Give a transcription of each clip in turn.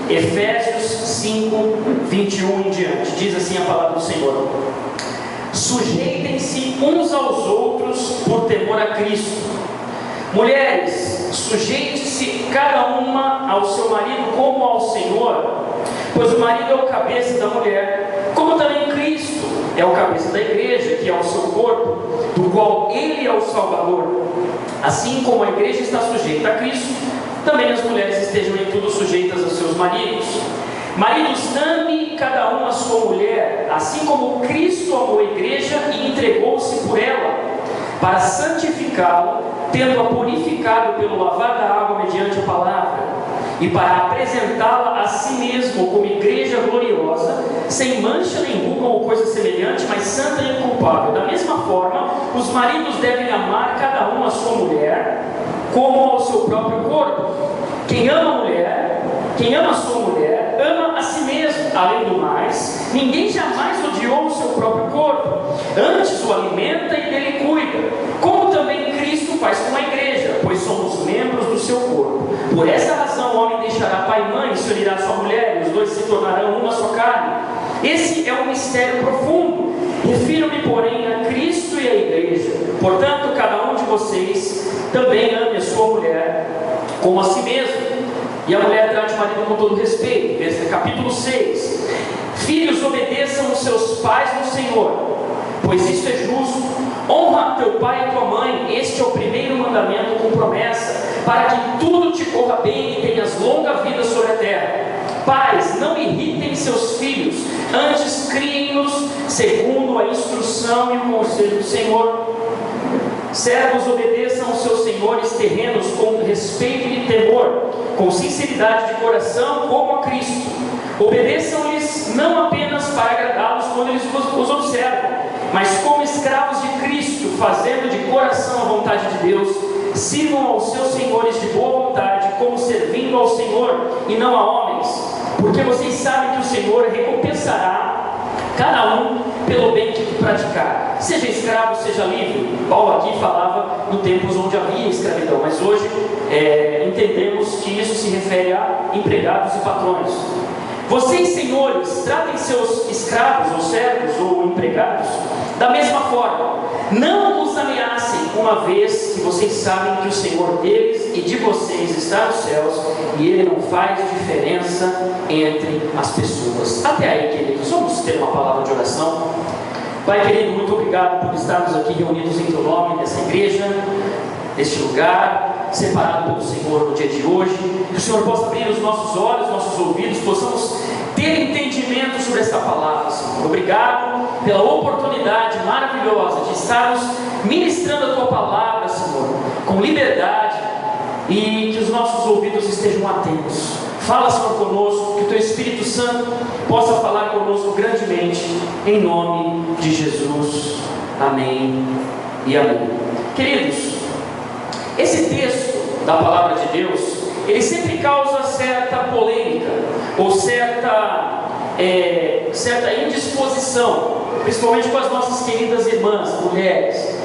Efésios 5, 21 em diante. Diz assim a palavra do Senhor: sujeitem-se uns aos outros por temor a Cristo. Mulheres, sujeite-se cada uma ao seu marido como ao Senhor, pois o marido é o cabeça da mulher, como também Cristo é o cabeça da igreja, que é o seu corpo, do qual ele é o Salvador. Assim como a igreja está sujeita a Cristo, também as mulheres estejam em tudo sujeitas aos seus maridos. Maridos, ame cada um a sua mulher, assim como Cristo amou a igreja e entregou-se por ela, para santificá-la, tendo-a purificado pelo lavar da água mediante a palavra, e para apresentá-la a si mesmo como igreja gloriosa, sem mancha nem ruga ou coisa semelhante, mas santa e inculpável. Da mesma forma, os maridos devem amar cada um a sua mulher, como ao seu próprio corpo. Quem ama a sua mulher, ama a si mesmo. Além do mais, ninguém jamais odiou o seu próprio corpo, antes o alimenta e dele cuida, como também Cristo faz com a igreja, pois somos membros do seu corpo. Por essa razão o homem deixará pai e mãe, e se unirá à sua mulher, e os dois se tornarão uma só carne. Esse é um mistério profundo. Refiro-me, porém, a Cristo e à igreja. Portanto, cada um de vocês também ame a sua mulher como a si mesmo, e a mulher trate o marido com todo respeito. Capítulo 6. Filhos, obedeçam os seus pais no Senhor, pois isso é justo. Honra teu pai e tua mãe, este é o primeiro mandamento com promessa, para que tudo te corra bem e tenhas longa vida sobre a terra. Pais, não irritem seus filhos, antes criem-nos segundo a instrução e o conselho do Senhor. Servos, obedeçam aos seus senhores terrenos com respeito e temor, com sinceridade de coração, como a Cristo. Obedeçam-lhes não apenas para agradá-los quando eles os observam, mas como escravos de Cristo, fazendo de coração a vontade de Deus. Sirvam aos seus senhores de boa vontade, como servindo ao Senhor e não a homens, porque vocês sabem que o Senhor recompensará cada um pelo bem que praticar, seja escravo, seja livre. Paulo aqui falava no tempos onde havia escravidão, mas hoje entendemos que isso se refere a empregados e patrões. Vocês, senhores, tratem seus escravos ou servos ou empregados da mesma forma. Não os ameacem, uma vez que vocês sabem que o Senhor deles e de vocês está nos céus, e Ele não faz diferença entre as pessoas. Até aí, queridos, vamos ter uma palavra de oração. Pai querido, muito obrigado por estarmos aqui reunidos em Teu nome, nessa igreja, neste lugar, separado pelo Senhor no dia de hoje. Que o Senhor possa abrir os nossos olhos, nossos ouvidos, possamos ter entendimento sobre esta palavra, Senhor. Obrigado pela oportunidade maravilhosa de estarmos ministrando a Tua palavra, Senhor, com liberdade, e que os nossos ouvidos estejam atentos. Fala, Senhor, conosco, que o Teu Espírito Santo possa falar conosco grandemente, em nome de Jesus. Amém e amém. Queridos, esse texto da palavra de Deus, ele sempre causa certa polêmica, ou certa indisposição, principalmente com as nossas queridas irmãs, mulheres.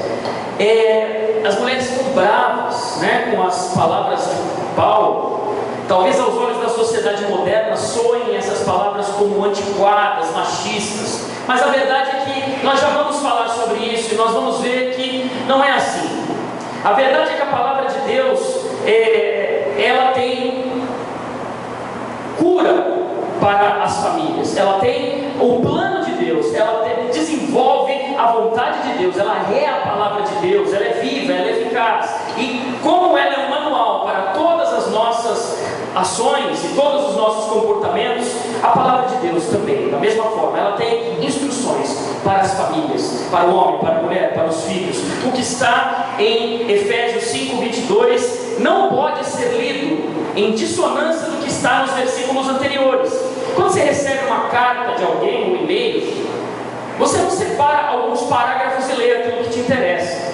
As mulheres ficam bravas, né, com as palavras de Paulo. Talvez aos olhos da sociedade moderna soem essas palavras como antiquadas, machistas, mas a verdade é que nós já vamos falar sobre isso e nós vamos ver que não é assim. A verdade é que a palavra de Deus, ela tem cura para as famílias, ela tem o plano de Deus, ela desenvolve a vontade de Deus, ela é a palavra de Deus, ela é viva, ela é eficaz, e como ela é um manual para todas as nossas ações e todos os nossos comportamentos, a palavra de Deus também, da mesma forma, ela tem instruções para as famílias, para o homem, para a mulher, para os filhos. O que está em Efésios 5:22 não pode ser lido em dissonância do que está nos versículos anteriores. Quando você recebe uma carta de alguém, um e-mail, você não separa alguns parágrafos e lê aquilo que te interessa.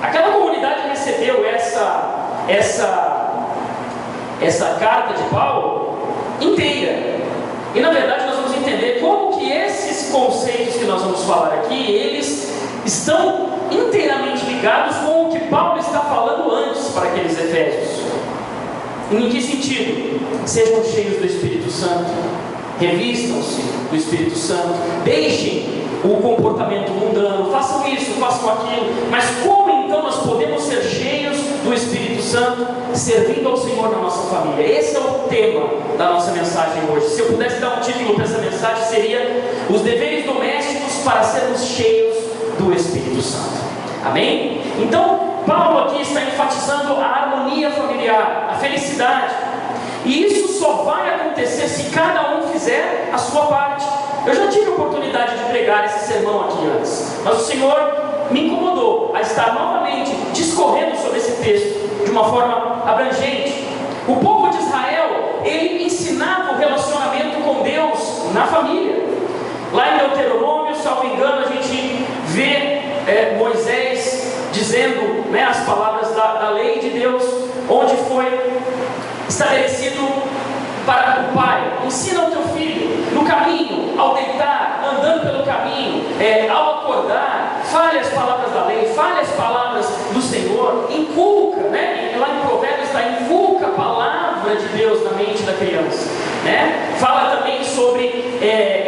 Aquela comunidade recebeu essa carta de Paulo inteira, e na verdade nós vamos entender como que esses conceitos que nós vamos falar aqui, eles estão inteiramente ligados com o que Paulo está falando antes para aqueles efésios. Em que sentido? Sejam cheios do Espírito Santo, revistam-se do Espírito Santo, deixem o comportamento mundano, façam isso, façam aquilo. Mas como então nós podemos ser cheios do Espírito Santo, servindo ao Senhor na nossa família? Esse é o tema da nossa mensagem hoje. Se eu pudesse dar um título para essa mensagem, seria os deveres domésticos para sermos cheios do Espírito Santo. Amém? Então Paulo aqui está enfatizando a harmonia familiar, a felicidade. E isso só vai acontecer se cada um fizer a sua parte. Eu já tive a oportunidade de pregar esse sermão aqui antes, mas o Senhor me incomodou a estar novamente discorrendo sobre esse texto de uma forma abrangente. O povo de Israel, ele ensinava o relacionamento com Deus na família. Lá em Deuteronômio, salvo engano, a gente vê Moisés dizendo, né, as palavras da lei de Deus, onde foi estabelecido para o pai: ensina o teu filho no caminho, ao deitar, andando pelo caminho, ao acordar, fale as palavras da lei, fale as palavras do Senhor, inculca, né? Lá em Provérbios está: inculca a palavra de Deus na mente da criança, né? Fala também sobre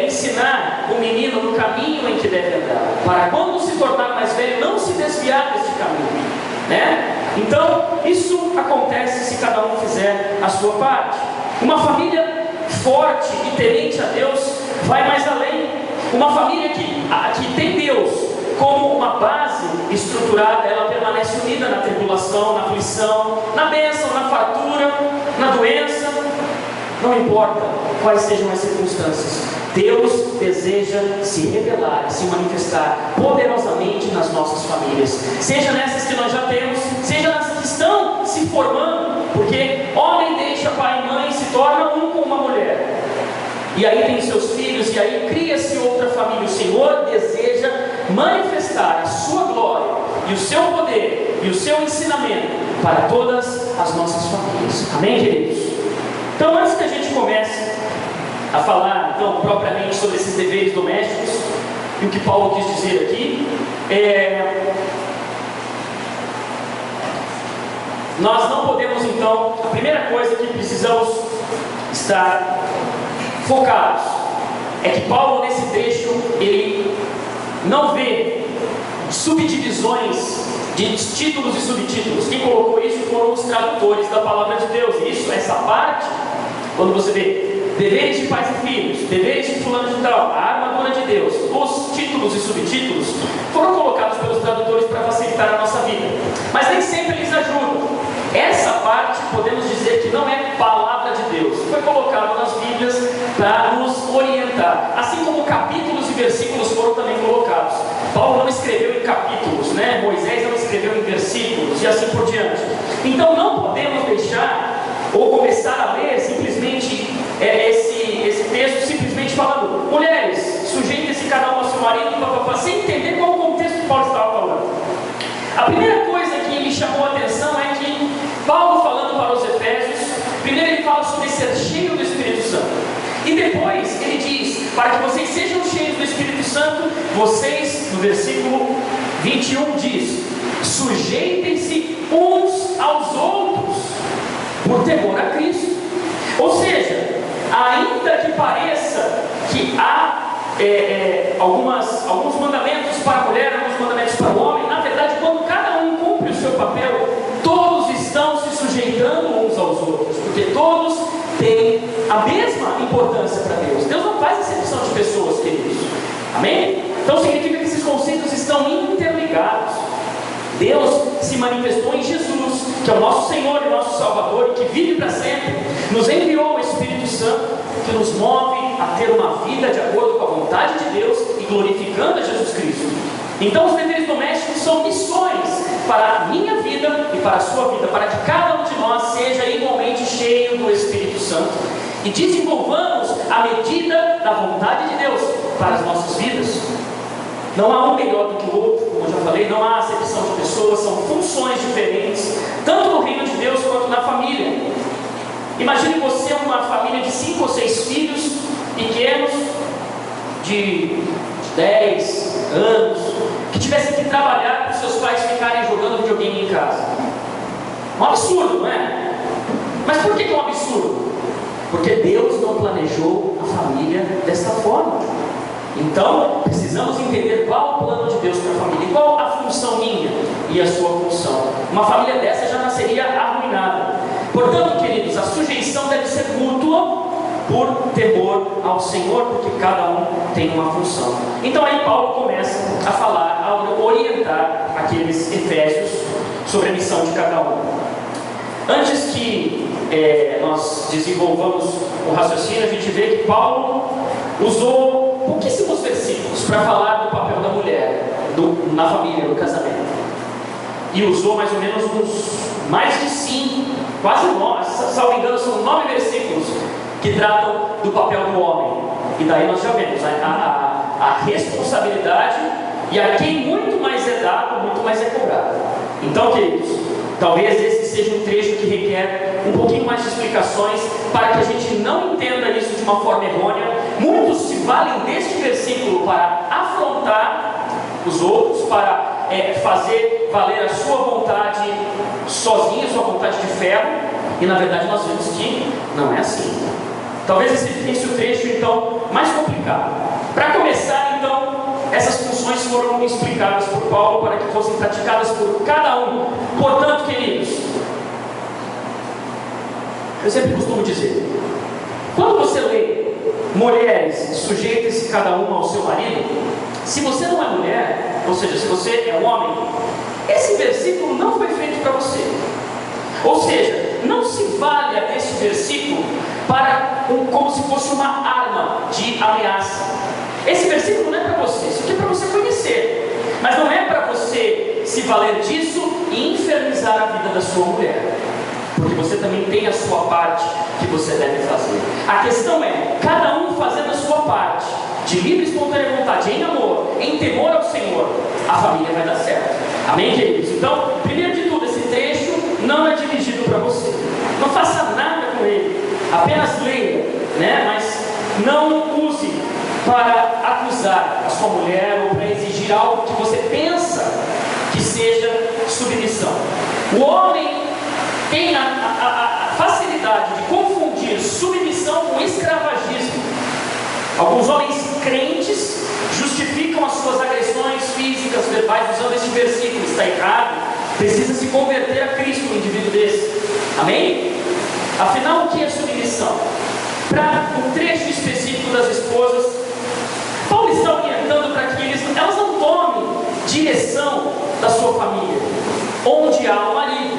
ensinar o menino no caminho em que deve andar, para quando se tornar mais velho não se desviar deste caminho, né? Então isso acontece se cada um fizer a sua parte. Uma família forte e temente a Deus vai mais além. Uma família que tem Deus como uma base estruturada, ela permanece unida na tribulação, na aflição, na bênção, na fartura, na doença. Não importa quais sejam as circunstâncias, Deus deseja se revelar, se manifestar poderosamente nas nossas famílias, seja nessas que nós já temos, seja nas que estão se formando, porque homem deixa pai e mãe e se torna um com uma mulher, e aí tem seus filhos, e aí cria-se outra família. O Senhor deseja manifestar a sua glória, e o seu poder, e o seu ensinamento para todas as nossas famílias. Amém, queridos? Então, antes que a gente comece a falar então propriamente sobre esses deveres domésticos e o que Paulo quis dizer aqui, nós não podemos então, a primeira coisa que precisamos estar focados é que Paulo, nesse trecho, ele não vê subdivisões de títulos e subtítulos. Quem colocou isso foram os tradutores da palavra de Deus. Isso, essa parte, quando você vê deveres de pais e filhos, deveres de fulano de tal, a armadura de Deus, os títulos e subtítulos foram colocados pelos tradutores para facilitar a nossa vida, mas nem sempre eles ajudam. Essa parte podemos dizer que não é palavra de Deus, foi colocado nas Bíblias para nos orientar, assim como capítulos e versículos foram também colocados. Paulo não escreveu em capítulos, né? Moisés não escreveu em versículos e assim por diante. Então não podemos deixar ou começar a ler simplesmente esse texto simplesmente falando: mulheres, sujeitem-se cada um ao seu marido, sem entender qual o contexto que Paulo estava falando. A primeira coisa que me chamou a atenção é que Paulo, falando para os Efésios, primeiro ele fala sobre ser cheio do Espírito Santo, e depois ele diz: para que vocês sejam cheios do Espírito Santo, vocês, no versículo 21 diz: sujeitem-se uns aos outros por temor a Cristo. Ou seja, ainda que pareça que há alguns mandamentos para a mulher, alguns mandamentos para o homem, na verdade, quando cada um cumpre o seu papel, todos estão se sujeitando uns aos outros, porque todos têm a mesma importância para Deus. Deus não faz acepção de pessoas, queridos. Amém? Então significa que esses conceitos estão interligados. Deus se manifestou em Jesus, que é o nosso Senhor e nosso Salvador, e que vive para sempre. Nos enviou o Espírito Santo, que nos move a ter uma vida de acordo com a vontade de Deus e glorificando a Jesus Cristo. Então os deveres domésticos são missões para a minha vida e para a sua vida, para que cada um de nós seja igualmente cheio do Espírito Santo e desenvolvamos a medida da vontade de Deus para as nossas vidas. Não há um melhor do que o outro, como eu já falei, não há acepção de pessoas, são funções diferentes, tanto no reino de Deus quanto na família. Imagine você uma família de 5 ou 6 filhos pequenos, de 10 anos, que tivessem que trabalhar para os seus pais ficarem jogando videogame em casa. Um absurdo, não é? Mas por que é um absurdo? Porque Deus não planejou a família dessa forma. Então, precisamos entender qual o plano de Deus para a família, e qual a função minha e a sua função. Uma família dessa já nasceria arruinada. Portanto, queridos, a sujeição deve ser mútua por temor ao Senhor, porque cada um tem uma função. Então aí Paulo começa a falar, a orientar aqueles efésios sobre a missão de cada um. Antes que nós desenvolvamos o raciocínio, a gente vê que Paulo usou pouquíssimos versículos para falar do papel da mulher na família, no casamento. E usou mais ou menos mais de 5, quase 9, salvo engano, são 9 versículos que tratam do papel do homem. E daí nós já vemos a responsabilidade, e a quem muito mais é dado, muito mais é cobrado. Então, queridos, talvez esse seja um trecho que requer um pouquinho mais de explicações, para que a gente não entenda isso de uma forma errônea. Muitos se valem deste versículo para afrontar os outros, para fazer valer a sua vontade sozinho, a sua vontade de ferro, e na verdade nós vemos que não é assim. Talvez esse o trecho então mais complicado. Para começar, então, essas funções foram explicadas por Paulo para que fossem praticadas por cada um. Portanto, queridos, eu sempre costumo dizer, quando você lê mulheres, sujeitem-se cada uma ao seu marido, se você não é mulher, ou seja, se você é um homem, esse versículo não foi feito para você. Ou seja, não se valha desse versículo como se fosse uma arma de ameaça. Esse versículo não é para você, isso aqui é para você conhecer, mas não é para você se valer disso e infernizar a vida da sua mulher, porque você também tem a sua parte que você deve fazer. A questão é, cada um fazendo a sua parte, de livre e espontânea vontade, em amor, em temor ao Senhor, a família vai dar certo. Amém, queridos? Então, primeiro de tudo, esse trecho não é dirigido para você. Não faça nada com ele, apenas leia, mas não use para acusar a sua mulher ou para exigir algo que você pensa que seja submissão. O homem tem a facilidade de confundir submissão com escravagismo. Alguns homens crentes justificam as suas agressões físicas, verbais, usando este versículo. Está errado, precisa se converter a Cristo, um indivíduo desse. Amém? Afinal, o que é submissão? Para um trecho específico das esposas, Paulo está orientando para que elas não tomem direção da sua família, onde há o marido.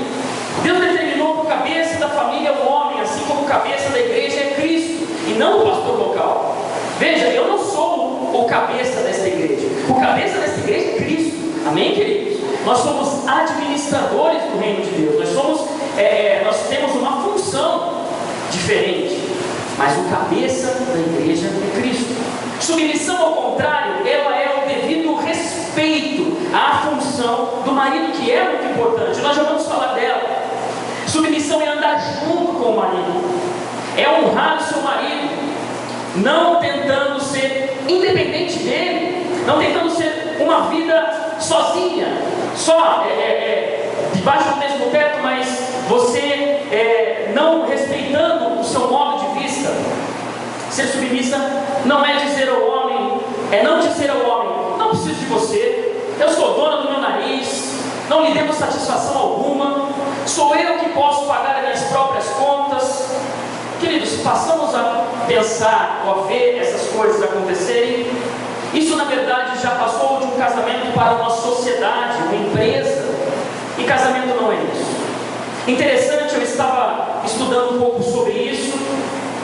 Deus determinou que o cabeça da família é o homem, assim como o cabeça da igreja é Cristo, e não o pastor local. Veja, eu não sou o cabeça desta igreja, o cabeça desta igreja é Cristo. Amém, queridos? Nós somos administradores do reino de Deus, nós temos uma função diferente, mas o cabeça da igreja é Cristo. Submissão, ao contrário, ela é o devido respeito à função do marido, que é muito importante. Nós já vamos falar dela. Submissão é andar junto com o marido, é honrar o seu marido, não tentando ser independente dele, não tentando ser uma vida sozinha, só debaixo do mesmo teto, mas você não respeitando o seu modo de vista. Ser submissa não é dizer ao homem, não dizer ao homem, não preciso de você, eu sou dona do meu nariz, não lhe devo satisfação alguma, sou eu que posso pagar as minhas próprias contas. Queridos, se passamos a pensar ou a ver essas coisas acontecerem, isso na verdade já passou de um casamento para uma sociedade, uma empresa, e casamento não é isso. Interessante, eu estava estudando um pouco sobre isso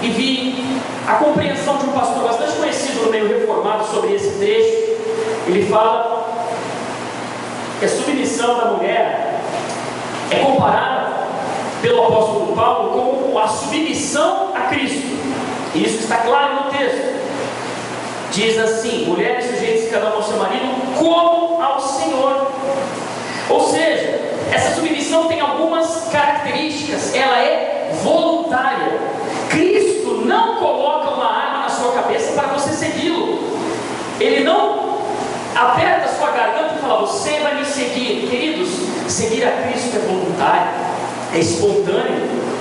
e vi a compreensão de um pastor bastante conhecido no meio reformado sobre esse trecho. Ele fala que a submissão da mulher é comparada pelo apóstolo Paulo como a submissão a Cristo, e isso está claro no texto. Diz assim: mulheres, sujeitem-se cada um ao seu marido como ao Senhor. Ou seja, essa submissão tem algumas características, ela é voluntária. Cristo não coloca uma arma na sua cabeça para você segui-lo. Ele não aperta a sua garganta e fala: você vai me seguir. Queridos, seguir a Cristo é voluntário, é espontâneo.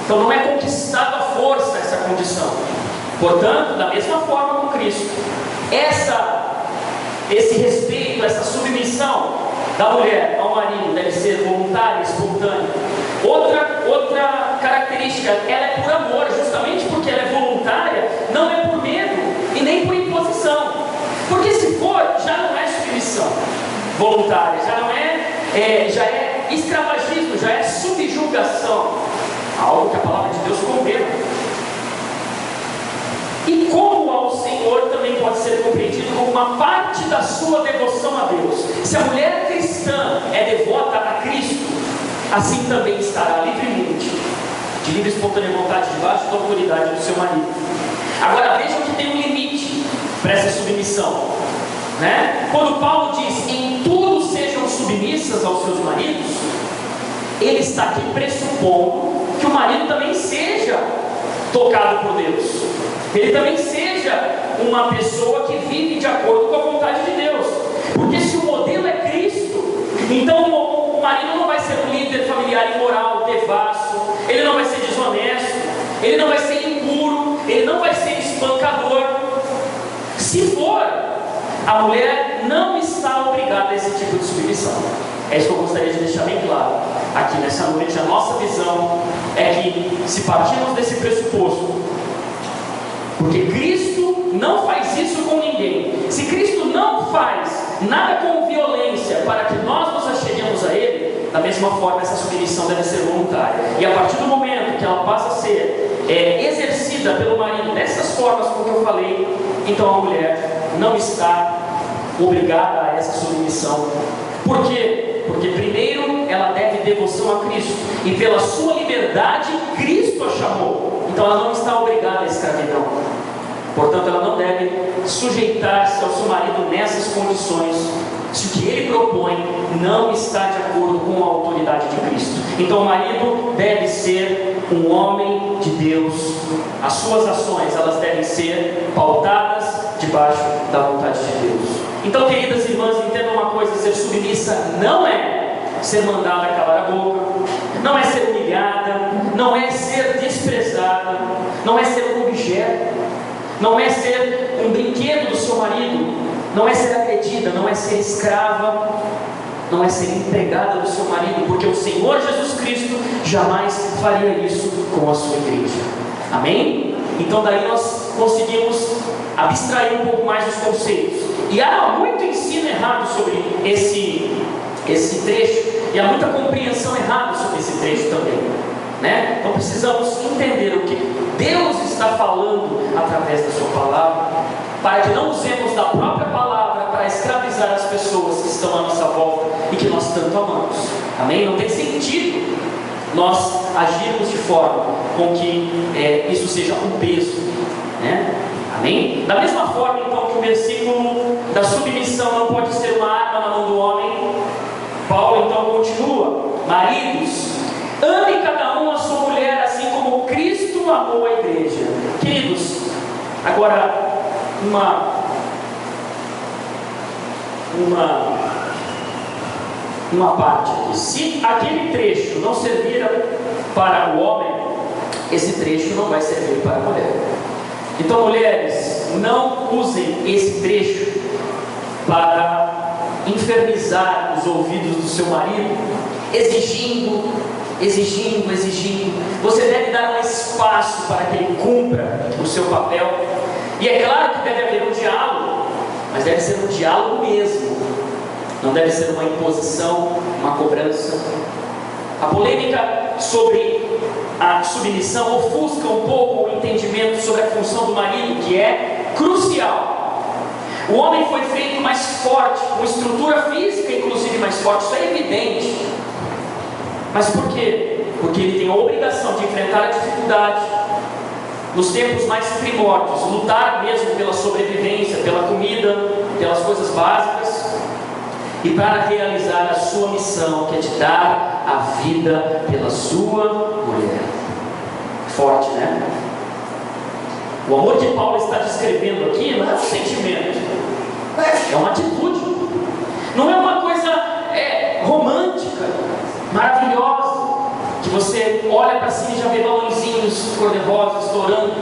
Então não é conquistado à força essa condição. Portanto, da mesma forma com Cristo, esse respeito, essa submissão da mulher ao marido deve ser voluntária, espontânea. Outra característica, ela é por amor, justamente porque ela é voluntária, não é por medo e nem por imposição. Porque se for, já não é submissão voluntária, já é escravagismo, já é subjugação, algo que a palavra de Deus condena. E como ao Senhor também pode ser compreendido como uma parte da sua devoção a Deus. Se a mulher cristã é devota a Cristo, assim também estará livremente, de livre e espontânea vontade, debaixo da autoridade do seu marido. Agora vejam que tem um limite para essa submissão, né? Quando Paulo diz: em tudo sejam submissas aos seus maridos, ele está aqui pressupondo que o marido também seja tocado por Deus, ele também seja uma pessoa que vive de acordo com a vontade de Deus. Porque se o modelo é Cristo, então o marido não vai ser um líder familiar imoral, devasso, ele não vai ser desonesto, ele não vai ser impuro, ele não vai ser espancador. Se for, a mulher não está obrigada a esse tipo de submissão. É isso que eu gostaria de deixar bem claro aqui nessa noite. A nossa visão é que, se partirmos desse pressuposto, porque Cristo não faz isso com ninguém, se Cristo não faz nada com violência para que nós nos acheguemos a Ele, da mesma forma essa submissão deve ser voluntária. E a partir do momento que ela passa a ser exercida pelo marido dessas formas como eu falei, então a mulher não está obrigada a essa submissão. Por quê? Porque primeiro ela deve devoção a Cristo, e pela sua liberdade Cristo a chamou. Então ela não está obrigada à escravidão. Portanto, ela não deve sujeitar-se ao seu marido nessas condições, se o que ele propõe não está de acordo com a autoridade de Cristo. Então o marido deve ser um homem de Deus. As suas ações, elas devem ser pautadas debaixo da vontade de Deus. Então, queridas irmãs, entendam uma coisa: ser submissa não é ser mandada calar a boca, não é ser humilhada, não é ser desprezada, não é ser um objeto, não é ser um brinquedo do seu marido, não é ser agredida, não é ser escrava, não é ser empregada do seu marido, porque o Senhor Jesus Cristo jamais faria isso com a sua igreja. Amém? Então daí nós conseguimos abstrair um pouco mais dos conceitos. E há muito ensino errado sobre esse trecho, e há muita compreensão errada sobre esse trecho também, né? Então precisamos entender o que Deus está falando através da sua palavra, para que não usemos da própria palavra para escravizar as pessoas que estão à nossa volta e que nós tanto amamos. Amém? Não tem sentido nós agirmos de forma com que isso seja um peso, né? Amém? Da mesma forma, então, que o versículo da submissão não pode ser uma arma na mão do homem, Paulo então continua: maridos, ame cada um a sua mulher, assim como Cristo amou a igreja. Queridos, agora uma parte aqui. Se aquele trecho não servir para o homem, esse trecho não vai servir para a mulher. Então, mulheres, não usem esse trecho para infernizar os ouvidos do seu marido, exigindo. Você deve dar um espaço para que ele cumpra o seu papel. E é claro que deve haver um diálogo, mas deve ser um diálogo mesmo. Não deve ser uma imposição, uma cobrança. A polêmica sobre a submissão ofusca um pouco o entendimento sobre a função do marido, que é crucial. O homem foi feito mais forte, com estrutura física inclusive mais forte, isso é evidente. Mas por quê? Porque ele tem a obrigação de enfrentar a dificuldade nos tempos mais primórdios, lutar mesmo pela sobrevivência, pela comida, pelas coisas básicas, e para realizar a sua missão, que é de dar a vida pela sua mulher. Forte, né? O amor que Paulo está descrevendo aqui não é um sentimento, é uma atitude, não é uma coisa romântica, maravilhosa, que você olha para cima e já vê balãozinhos cor-de-rosa estourando.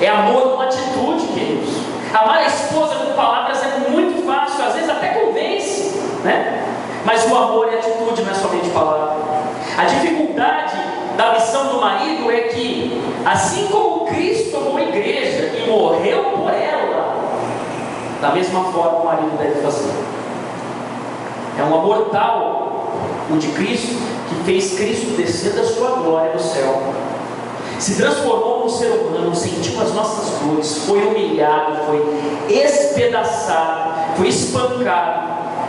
É amor com atitude, queridos. Amar a esposa com palavras é muito fácil, às vezes até convence, né? Mas o amor é atitude, não é somente palavra. A dificuldade da missão do marido é que, assim como Cristo amou a igreja e morreu por ela, da mesma forma o marido deve fazer. É um amor tal, o de Cristo, que fez Cristo descer da sua glória no céu, se transformou num ser humano, sentiu as nossas dores, foi humilhado, foi espedaçado, foi espancado,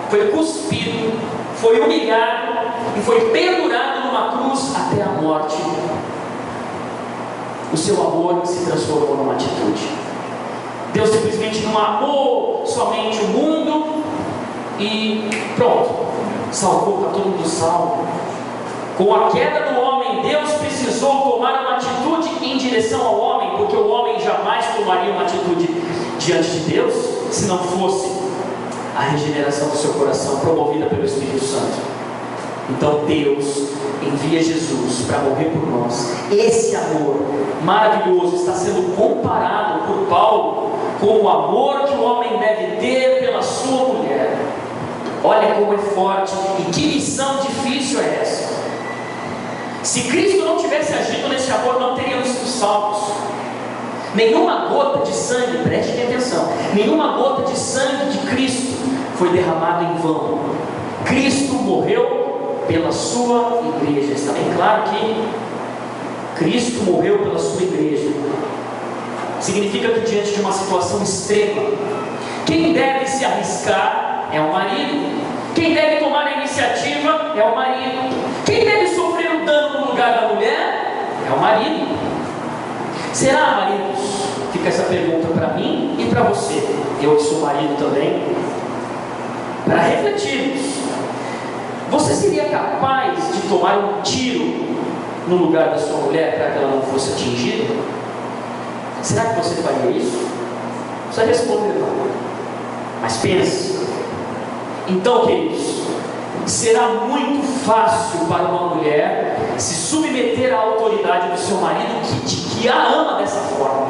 foi cuspido, foi humilhado e foi pendurado numa cruz até a morte. O seu amor se transformou numa atitude. Deus simplesmente não amou somente o mundo e pronto, salvou, para todo mundo salvo. Com a queda do homem, Deus precisou tomar uma atitude em direção ao homem, porque o homem jamais tomaria uma atitude diante de Deus se não fosse a regeneração do seu coração promovida pelo Espírito Santo. Então Deus envia Jesus para morrer por nós. Esse amor maravilhoso está sendo comparado por Paulo com o amor que o homem deve ter pela sua mulher. Olha como é forte e que missão difícil é essa. Se Cristo não tivesse agido nesse amor, não teríamos sido salvos. Nenhuma gota de sangue, prestem atenção, nenhuma gota de sangue de Cristo foi derramada em vão. Cristo morreu pela sua igreja. Está bem claro que Cristo morreu pela sua igreja. Significa que diante de uma situação extrema, quem deve se arriscar é o marido. Quem deve tomar a iniciativa é o marido. Quem deve sofrer o dano no lugar da mulher é o marido. Será, maridos? Fica essa pergunta para mim e para você, eu que sou marido também, para refletirmos. Você seria capaz de tomar um tiro no lugar da sua mulher para que ela não fosse atingida? Será que você faria isso? Não precisa responder não, mas pense. Então, queridos, será muito fácil para uma mulher se submeter à autoridade do seu marido que a ama dessa forma.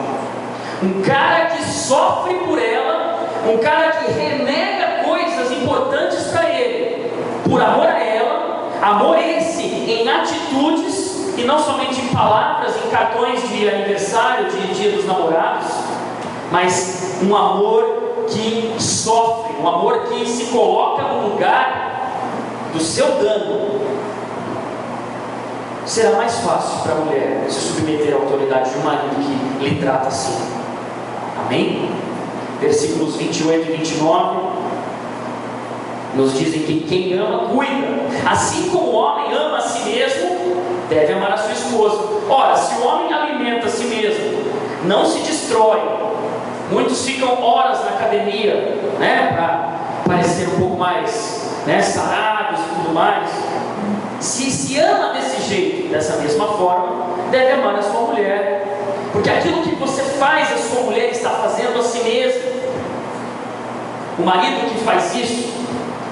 Um cara que sofre por ela, um cara que renega coisas importantes para ele, por amor a ela, amor esse em atitudes e não somente em palavras, em cartões de aniversário, de dia dos namorados, mas um amor que sofre, um amor que se coloca no lugar do seu dano. Será mais fácil para a mulher se submeter à autoridade de um marido que lhe trata assim. Amém? Versículos 28 e 29 nos dizem que quem ama, cuida. Assim como o homem ama a si mesmo, deve amar a sua esposa. Ora, se o homem alimenta a si mesmo, não se destrói. Muitos ficam horas na academia, né, para parecer um pouco mais, né, sarados e tudo mais. Se ama desse jeito, dessa mesma forma, deve amar a sua mulher, porque aquilo que você faz, a sua mulher está fazendo a si mesmo. O marido que faz isso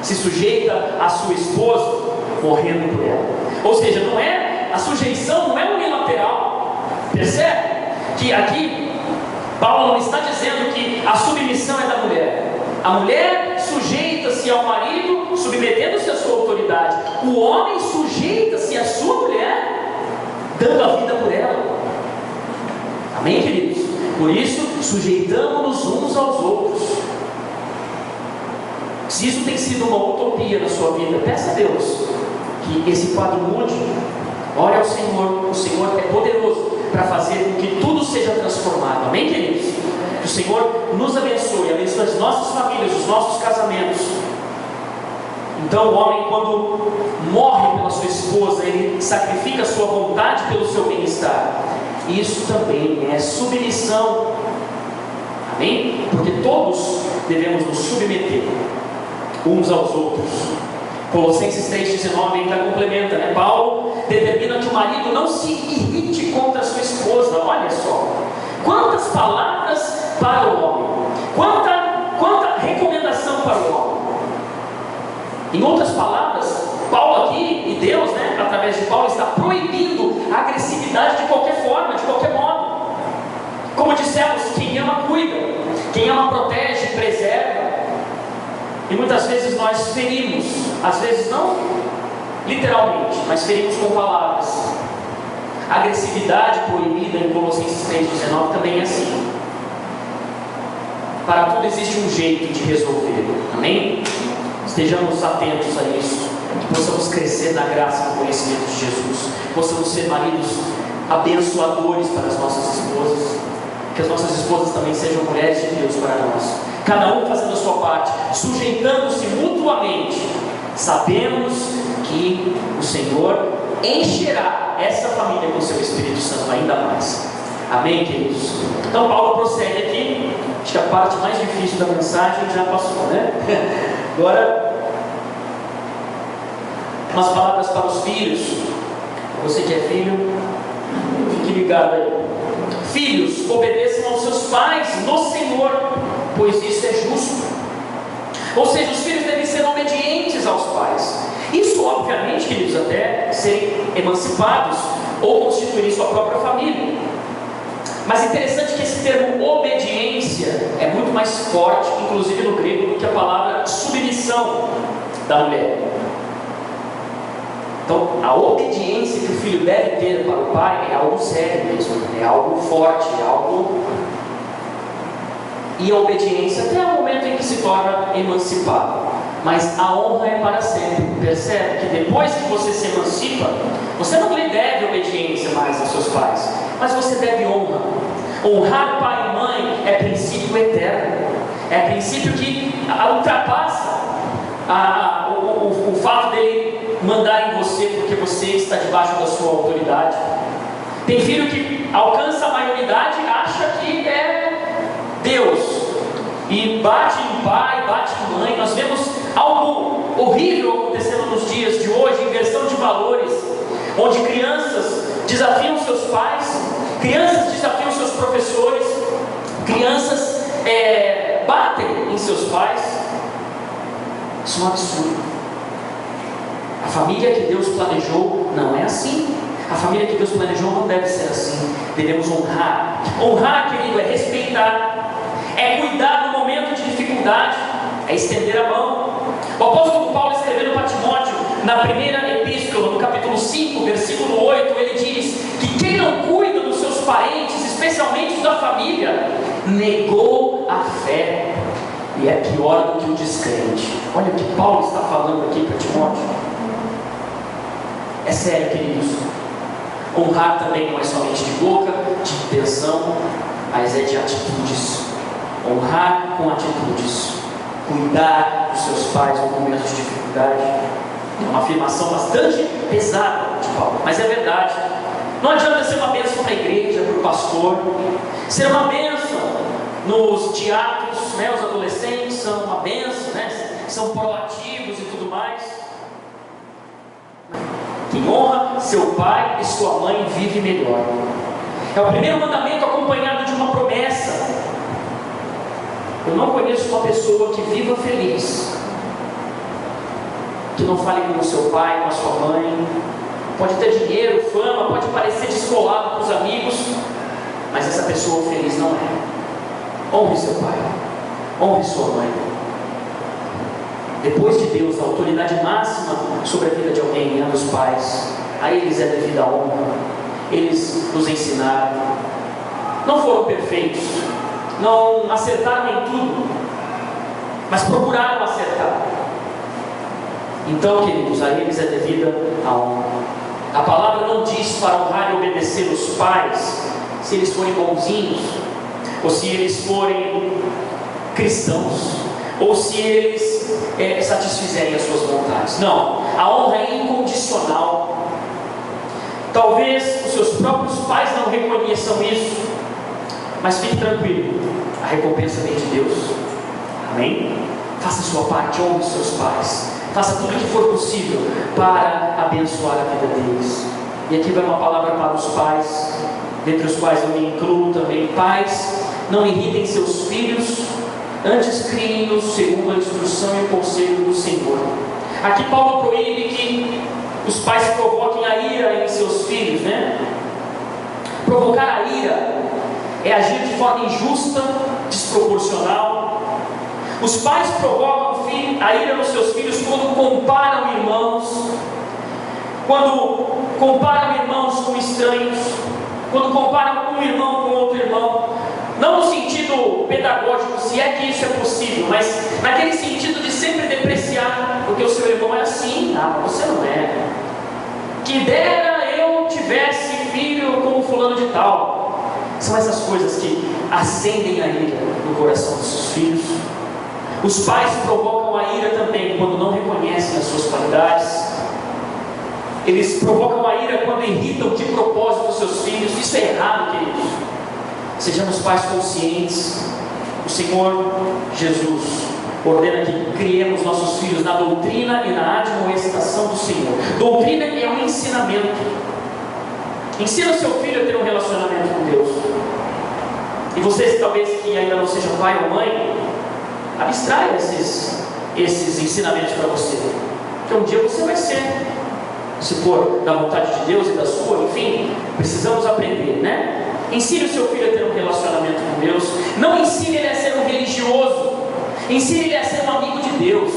se sujeita à sua esposa, morrendo por ela. Ou seja, não é, a sujeição não é unilateral. Percebe? Que aqui Paulo não está dizendo que a submissão é da mulher. A mulher sujeita-se ao marido, submetendo-se à sua autoridade. O homem sujeita-se à sua mulher, dando a vida por ela. Amém, queridos? Por isso, sujeitamos-nos uns aos outros. Se isso tem sido uma utopia na sua vida, peça a Deus que esse quadro mude. Ore ao Senhor. O Senhor é poderoso para fazer com que tudo seja transformado. Amém, queridos? Que o Senhor nos abençoe as nossas famílias, os nossos casamentos. Então o homem, quando morre pela sua esposa, ele sacrifica a sua vontade pelo seu bem-estar. Isso também é submissão. Amém? Porque todos devemos nos submeter uns aos outros. Colossenses 3,19 ainda complementa, né? Paulo determina que o marido não se irrite contra a sua esposa. Olha só, quantas palavras para o homem, quanta recomendação para o homem. Em outras palavras, Paulo aqui, e Deus, né, através de Paulo, está proibindo a agressividade de qualquer forma, de qualquer modo. Como dissemos, quem ama cuida, quem ama protege, preserva. E muitas vezes nós ferimos, às vezes não literalmente, mas ferimos com palavras. A agressividade proibida em Colossenses 3,19 também é assim. Para tudo existe um jeito de resolver, amém? Estejamos atentos a isso, que possamos crescer na graça e no conhecimento de Jesus, possamos ser maridos abençoadores para as nossas esposas, que as nossas esposas também sejam mulheres de Deus para nós, cada um fazendo a sua parte, sujeitando-se mutuamente. Sabemos que o Senhor encherá essa família com o seu Espírito Santo ainda mais, amém, queridos? Então Paulo prossegue aqui. Acho que a parte mais difícil da mensagem já passou, né? Agora, umas palavras para os filhos. Você que é filho, fique ligado aí. Filhos, obedeçam aos seus pais no Senhor, pois isso é justo. Ou seja, os filhos devem ser obedientes aos pais. Isso, obviamente, queridos, até serem emancipados ou constituírem sua própria família. Mas é interessante que esse termo obediência é muito mais forte, inclusive no grego, do que a palavra submissão da mulher. Então, a obediência que o filho deve ter para o pai é algo sério mesmo, é algo forte, é algo... E a obediência até o momento em que se torna emancipado. Mas a honra é para sempre. Percebe que depois que você se emancipa, você não lhe deve obediência mais aos seus pais, mas você deve honra. Honrar pai e mãe é princípio eterno, é princípio que ultrapassa o fato dele mandar em você porque você está debaixo da sua autoridade. Tem filho que alcança a maioridade e acha que é Deus e bate em pai, bate em mãe. Nós vemos algo horrível acontecendo nos dias de hoje, inversão de valores, onde crianças desafiam seus pais, crianças desafiam seus professores, crianças batem em seus pais. Isso é um absurdo. A família que Deus planejou não é assim. A família que Deus planejou não deve ser assim. Devemos honrar. Honrar, querido, é respeitar, é cuidar no momento de dificuldade, é estender a mão. O apóstolo Paulo, escrevendo para Timóteo, na primeira epístola, no capítulo 5, versículo 8, ele diz que quem não cuida dos seus parentes, especialmente da família, negou a fé e é pior do que o descrente. Olha o que Paulo está falando aqui para Timóteo. É sério, queridos. Honrar também não é somente de boca, de intenção, mas é de atitudes. Honrar com atitudes. Cuidar dos seus pais no momento de dificuldade. É uma afirmação bastante pesada de Paulo, mas é verdade. Não adianta ser uma bênção para a igreja, para o pastor, ser uma bênção nos teatros, né? Os adolescentes são uma bênção, né? São proativos e tudo mais. Quem honra seu pai e sua mãe vive melhor. É o primeiro mandamento acompanhado de uma promessa. Eu não conheço uma pessoa que viva feliz, que não fale com o seu pai, com a sua mãe. Pode ter dinheiro, fama, pode parecer descolado para os amigos, mas essa pessoa feliz não é. Honre seu pai, honre sua mãe. Depois de Deus, a autoridade máxima sobre a vida de alguém é dos pais. A eles é devida a honra. Eles nos ensinaram. Não foram perfeitos, não acertaram em tudo, mas procuraram acertar. Então, queridos, a eles é devida a honra. A palavra não diz para honrar e obedecer os pais se eles forem bonzinhos, ou se eles forem cristãos, ou se eles satisfizerem as suas vontades. Não, a honra é incondicional. Talvez os seus próprios pais não reconheçam isso, mas fique tranquilo, a recompensa vem de Deus. Amém? Faça a sua parte, honre os seus pais, faça tudo o que for possível para abençoar a vida deles. E aqui vai uma palavra para os pais, dentre os quais eu me incluo também. Pais, não irritem seus filhos, antes criem-nos segundo a instrução e o conselho do Senhor. Aqui Paulo proíbe que os pais provoquem a ira em seus filhos, né? Provocar a ira é agir de forma injusta, desproporcional. Os pais provocam a ira nos seus filhos quando comparam irmãos, com estranhos, quando comparam um irmão com outro irmão, não no sentido pedagógico, se é que isso é possível, mas naquele sentido de sempre depreciar, porque o seu irmão é assim, mas você não é. Que dera eu tivesse filho como fulano de tal. São essas coisas que acendem a ira no coração dos seus filhos. Os pais provocam a ira também quando não reconhecem as suas qualidades. Eles provocam a ira quando irritam de propósito os seus filhos. Isso é errado, queridos. Sejamos pais conscientes. O Senhor Jesus ordena que criemos nossos filhos na doutrina e na admoestação do Senhor. Doutrina é um ensinamento. Ensina o seu filho a ter um relacionamento com Deus. E vocês, talvez que ainda não sejam pai ou mãe, abstraia esses ensinamentos para você, porque um dia você vai ser, se for da vontade de Deus e da sua, enfim, precisamos aprender, né? Ensine o seu filho a ter um relacionamento com Deus. Não ensine ele a ser um religioso, ensine ele a ser um amigo de Deus.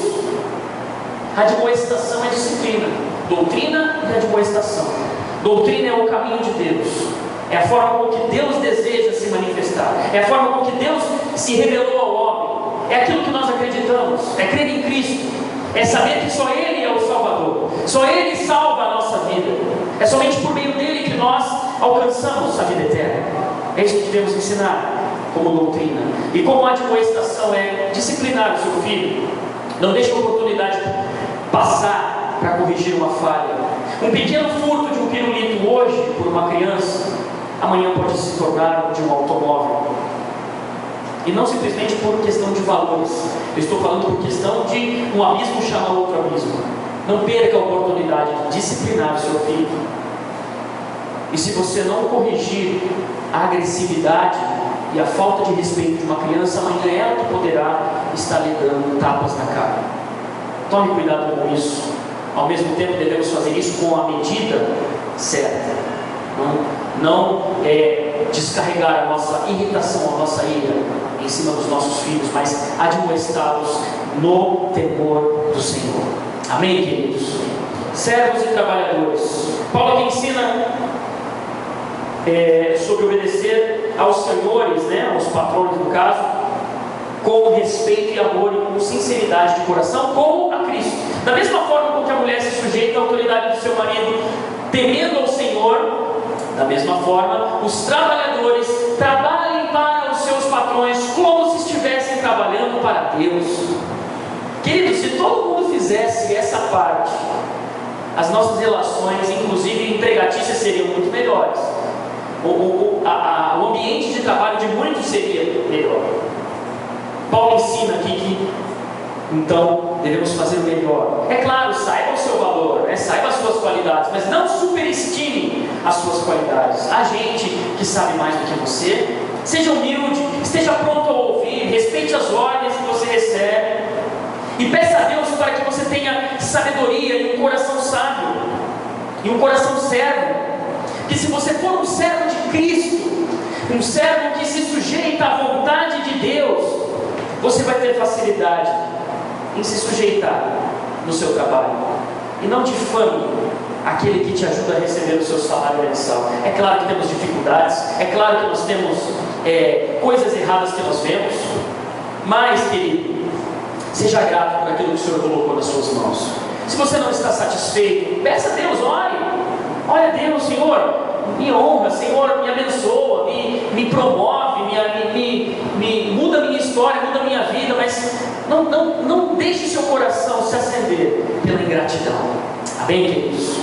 Admoestação é disciplina, doutrina e admoestação. Doutrina é o caminho de Deus, é a forma como que Deus deseja se manifestar, é a forma como que Deus se revelou ao homem, é aquilo que nós acreditamos, é crer em Cristo, é saber que só Ele é o Salvador, só Ele salva a nossa vida, é somente por meio dele que nós alcançamos a vida eterna. É isso que devemos ensinar como doutrina. E como admoestação é disciplinar o seu filho. Não deixe a oportunidade passar para corrigir uma falha. Um pequeno furto de um pirulito hoje por uma criança, amanhã pode se tornar de um automóvel. E não simplesmente por questão de valores. Eu estou falando por questão de um abismo chamar outro abismo. Não perca a oportunidade de disciplinar o seu filho. E se você não corrigir a agressividade e a falta de respeito de uma criança, amanhã ela que poderá estar lhe dando tapas na cara. Tome cuidado com isso. Ao mesmo tempo devemos fazer isso com a medida certa. Não descarregar a nossa irritação, a nossa ira em cima dos nossos filhos, mas admoestá-los no temor do Senhor. Amém, queridos? Servos e trabalhadores. Paulo aqui ensina sobre obedecer aos senhores, né, aos patrões no caso, com respeito e amor e com sinceridade de coração, como a Cristo. Da mesma forma como que a mulher se sujeita à autoridade do seu marido, temendo ao Senhor, da mesma forma, os trabalhadores trabalhem para os seus patrões como se estivessem trabalhando para Deus. Queridos, se todo mundo fizesse essa parte, as nossas relações, inclusive empregatícias, seriam muito melhores. O ambiente de trabalho de muitos seria melhor. Paulo ensina aqui que então devemos fazer o melhor. É claro, saiba o seu valor, saiba as suas qualidades, mas não superestime as suas qualidades. Há gente que sabe mais do que você. Seja humilde, esteja pronto a ouvir, respeite as ordens que você recebe e peça a Deus para que você tenha sabedoria e um coração sábio e um coração servo. Que se você for um servo de Cristo, um servo que se sujeita à vontade de Deus, você vai ter facilidade em se sujeitar no seu trabalho. E não difame aquele que te ajuda a receber o seu salário mensal. É claro que temos dificuldades, é claro que nós temos coisas erradas que nós vemos, mas, querido, seja grato por aquilo que o Senhor colocou nas suas mãos. Se você não está satisfeito, peça a Deus, ore. Olha, Deus, Senhor, me honra, Senhor, me abençoa, me promove, me muda a minha história, muda a minha vida, mas não deixe seu coração se acender pela ingratidão. Amém, queridos?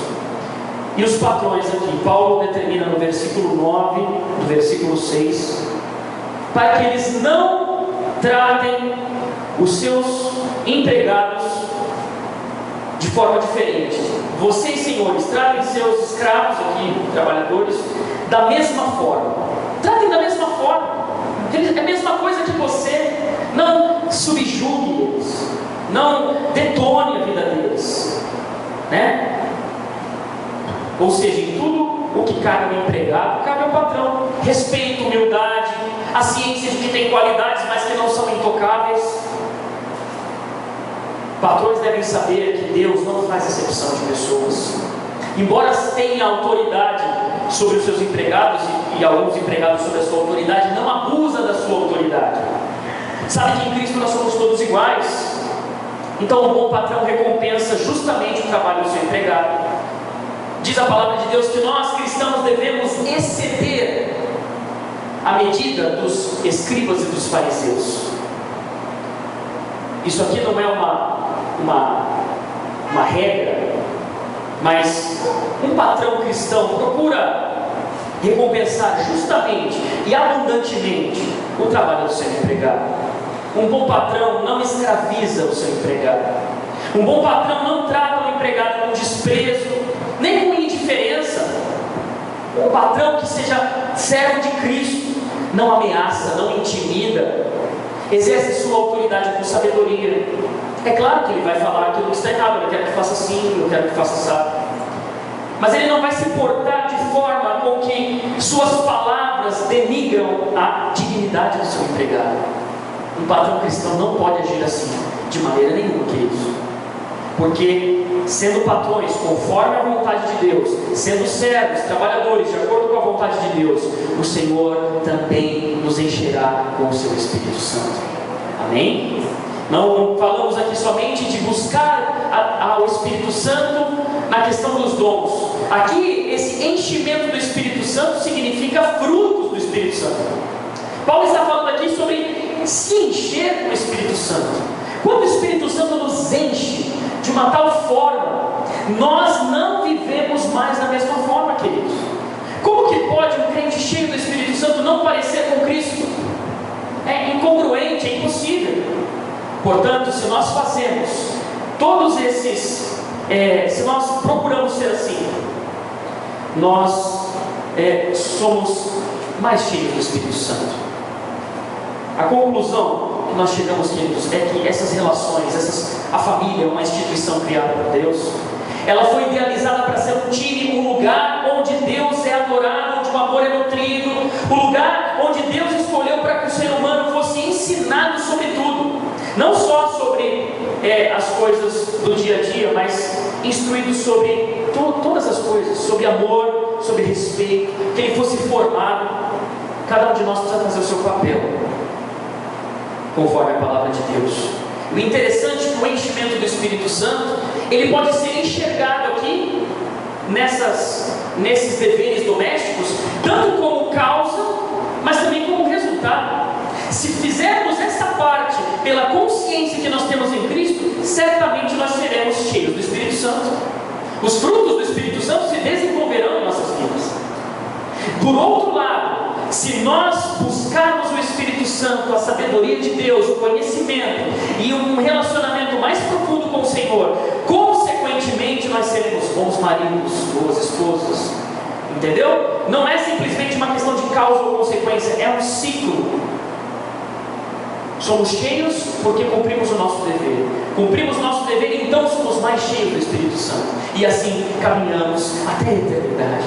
E os patrões aqui, Paulo determina no versículo 9, no versículo 6, para que eles não tratem os seus empregados de forma diferente. Vocês, senhores, tratem seus escravos aqui, trabalhadores, da mesma forma. Tratem da mesma forma. É a mesma coisa que você. Não subjugue eles. Não detone a vida deles, né? Ou seja, em tudo o que cabe ao empregado, cabe ao patrão. Respeito, humildade, a ciência de que tem qualidades, mas que não são intocáveis. Patrões devem saber que Deus não faz exceção de pessoas. Embora tenha autoridade sobre os seus empregados, e alguns empregados sobre a sua autoridade, não abusa da sua autoridade. Sabe que em Cristo nós somos todos iguais. Então um bom patrão recompensa justamente o trabalho do seu empregado. Diz a palavra de Deus que nós cristãos devemos exceder a medida dos escribas e dos fariseus. Isso aqui não é uma regra, mas um patrão cristão procura recompensar justamente e abundantemente o trabalho do seu empregado. Um bom patrão não escraviza o seu empregado. Um bom patrão não trata o empregado com desprezo, nem com indiferença. Um patrão que seja servo de Cristo não ameaça, não intimida, exerce sua autoridade com sabedoria. É claro que ele vai falar aquilo que está errado: eu quero que faça assim, eu quero que faça assim. Mas ele não vai se portar de forma com que suas palavras denigram a dignidade do seu empregado. Um patrão cristão não pode agir assim, de maneira nenhuma, queridos. Porque, sendo patrões conforme a vontade de Deus, sendo servos, trabalhadores, de acordo com a vontade de Deus, o Senhor também nos encherá com o seu Espírito Santo. Amém? Não falamos aqui somente de buscar ao Espírito Santo na questão dos dons. Aqui, esse enchimento do Espírito Santo significa frutos do Espírito Santo. Paulo está falando aqui sobre se encher com o Espírito Santo. Quando o Espírito Santo nos enche de uma tal forma, nós não vivemos mais da mesma forma, queridos. Como que pode um crente cheio do Espírito Santo não parecer com Cristo? É incongruente, é impossível. Portanto, se nós fazemos todos esses, se nós procuramos ser assim, nós somos mais cheios do Espírito Santo. A conclusão que nós chegamos, queridos, é que essas relações, a família é uma instituição criada por Deus. Ela foi idealizada para ser um time, um lugar onde Deus é adorado, onde o amor é nutrido, um lugar onde Deus escolheu para que o ser humano fosse ensinado sobre tudo. Não só sobre as coisas do dia a dia, mas instruído sobre todas as coisas, sobre amor, sobre respeito, que ele fosse formado. Cada um de nós precisa fazer o seu papel, conforme a palavra de Deus. O interessante é que o enchimento do Espírito Santo, ele pode ser enxergado aqui, nesses deveres domésticos, tanto como causa, mas também como resultado. Se fizermos essa parte pela consciência que nós temos em Cristo, certamente nós seremos cheios do Espírito Santo. Os frutos do Espírito Santo se desenvolverão em nossas vidas. Por outro lado, se nós buscarmos o Espírito Santo, a sabedoria de Deus, o conhecimento e um relacionamento mais profundo com o Senhor, consequentemente nós seremos bons maridos, boas esposas. Entendeu? Não é simplesmente uma questão de causa ou consequência, é um ciclo. Somos cheios porque cumprimos o nosso dever. Cumprimos o nosso dever, então somos mais cheios do Espírito Santo. E assim caminhamos até a eternidade.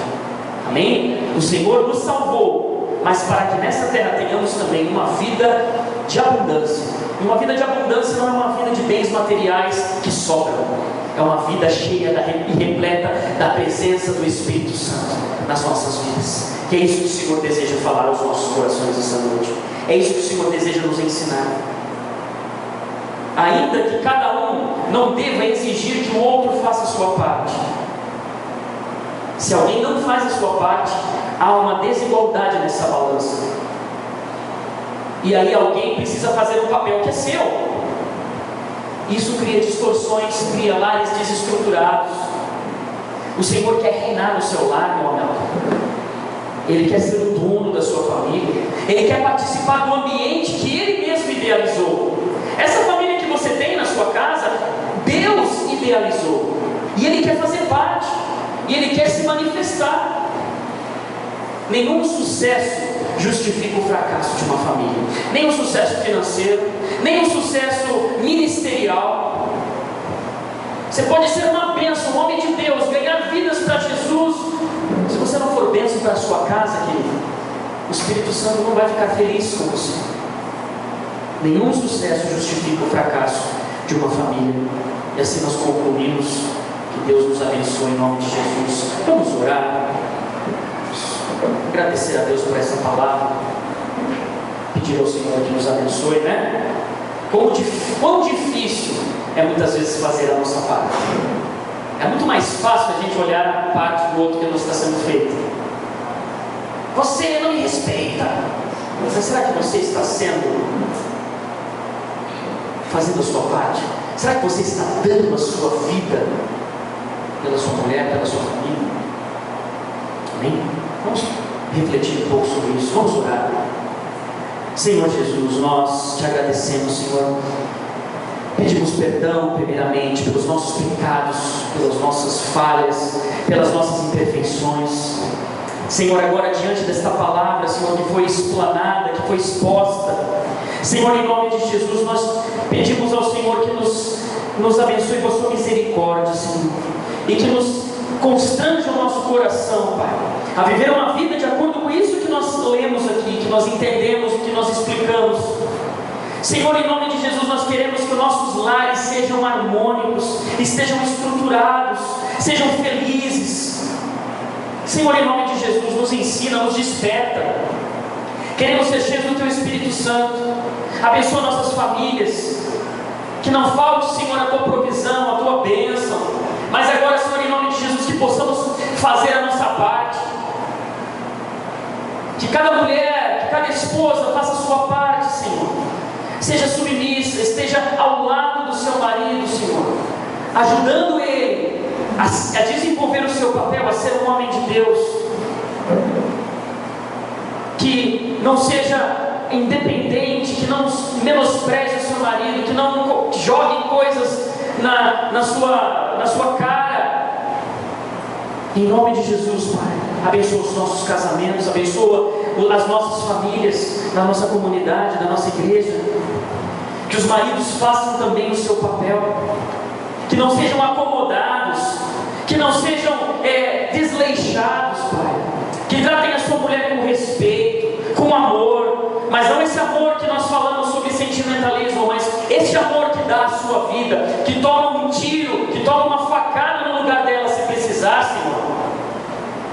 Amém? O Senhor nos salvou, mas para que nessa terra tenhamos também uma vida de abundância. E uma vida de abundância não é uma vida de bens materiais que sobram. É uma vida cheia e repleta da presença do Espírito Santo nas nossas vidas. Que é isso que o Senhor deseja falar aos nossos corações essa noite. É isso que o Senhor deseja nos ensinar. Ainda que cada um não deva exigir que o outro faça a sua parte. Se alguém não faz a sua parte, há uma desigualdade nessa balança. E aí alguém precisa fazer um papel que é seu. Isso cria distorções, cria lares desestruturados. O Senhor quer reinar no seu lar, meu amado. Ele quer ser o dono da sua família. Ele quer participar do ambiente que Ele mesmo idealizou. Essa família que você tem na sua casa, Deus idealizou. E Ele quer fazer parte. E Ele quer se manifestar. Nenhum sucesso justifica o fracasso de uma família. Nem o sucesso financeiro, nem o sucesso ministerial. Você pode ser uma bênção, um homem de Deus, ganhar vidas para Jesus. Se você não for bênção para a sua casa, querido, o Espírito Santo não vai ficar feliz com você. Nenhum sucesso justifica o fracasso de uma família. E assim nós concluímos. Que Deus nos abençoe em nome de Jesus. Vamos orar. Agradecer a Deus por essa palavra. Pedir ao Senhor que nos abençoe, né? Quão difícil é muitas vezes fazer a nossa parte. É muito mais fácil a gente olhar a parte do outro que não está sendo feita. Você não me respeita. Mas será que você está fazendo a sua parte? Será que você está dando a sua vida pela sua mulher, pela sua família? Amém? Vamos refletir um pouco sobre isso. Vamos orar. Senhor Jesus, nós te agradecemos, Senhor. Pedimos perdão, primeiramente, pelos nossos pecados, pelas nossas falhas, pelas nossas imperfeições. Senhor, agora diante desta palavra, Senhor, que foi explanada, que foi exposta, Senhor, em nome de Jesus, nós pedimos ao Senhor que nos abençoe com a sua misericórdia, Senhor, e que nos constrange o nosso coração, Pai, a viver uma vida de acordo com isso que nós lemos aqui, que nós entendemos, que nós explicamos. Senhor, em nome de Jesus, nós queremos que os nossos lares sejam harmônicos, estejam estruturados, sejam felizes. Senhor, em nome de Jesus, nos ensina, nos desperta. Queremos ser cheios do Teu Espírito Santo. Abençoa nossas famílias. Que não falte, Senhor, a Tua provisão, a Tua bênção. Mas agora, Senhor, em nome de Jesus, que possamos fazer a nossa parte. Que cada mulher, que cada esposa faça a sua parte, Senhor. Seja submissa, esteja ao lado do seu marido, Senhor, ajudando ele a desenvolver o seu papel, a ser um homem de Deus. Que não seja independente, que não menospreze o seu marido, que não jogue coisas na sua cara. Em nome de Jesus, Pai, abençoa os nossos casamentos, abençoa as nossas famílias, na nossa comunidade, na nossa igreja. Que os maridos façam também o seu papel, que não sejam acomodados, que não sejam desleixados, Pai, que tratem a sua mulher com respeito, com amor, mas não esse amor que nós falamos sobre sentimentalismo, mas esse amor que dá a sua vida, que toma um tiro, que toma uma facada no lugar dela se precisar, Senhor.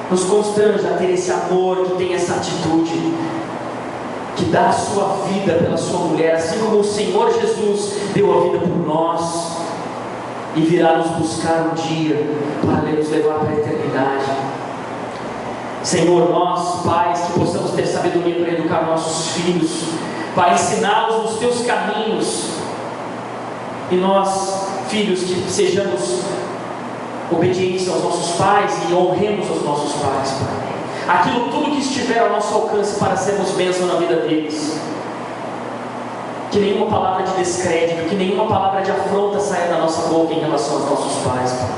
Nos constrange a ter esse amor, que tem essa atitude, que dá a sua vida pela sua mulher, assim como o Senhor Jesus deu a vida por nós, e virá nos buscar um dia, para nos levar para a eternidade. Senhor, nós, pais, que possamos ter sabedoria para educar nossos filhos, para ensiná-los nos teus caminhos, e nós, filhos, que sejamos obedientes aos nossos pais e honremos os nossos pais, Pai. Aquilo tudo que estiver ao nosso alcance para sermos bênção na vida deles. Que nenhuma palavra de descrédito, que nenhuma palavra de afronta saia da nossa boca em relação aos nossos pais, Pai.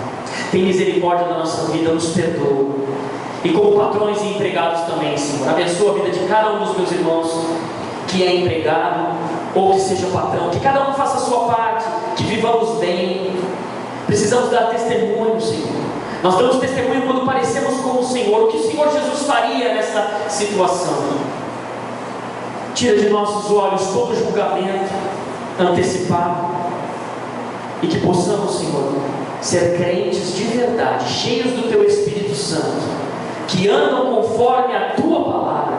Tem misericórdia da nossa vida, nos perdoa. E como patrões e empregados também, Senhor, abençoa a vida de cada um dos meus irmãos que é empregado ou que seja patrão. Que cada um faça a sua parte, que vivamos bem. Precisamos dar testemunho, Senhor. Nós damos testemunho quando parecemos com o Senhor. O que o Senhor Jesus faria nessa situação? Tira de nossos olhos todo julgamento antecipado, e que possamos, Senhor, ser crentes de verdade, cheios do Teu Espírito Santo, que andam conforme a Tua palavra,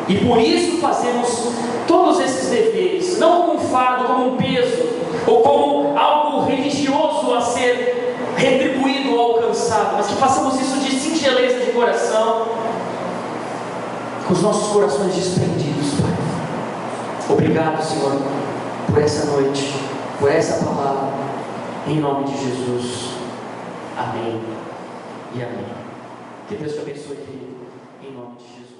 e por isso fazemos todos esses deveres, não como um fardo, como um peso, ou como algo religioso a ser retribuído ou alcançado, mas que façamos isso de singeleza de coração, com os nossos corações desprendidos, Pai. Obrigado, Senhor, por essa noite, por essa palavra, em nome de Jesus. Amém e amém. Que Deus te abençoe, querido, em nome de Jesus.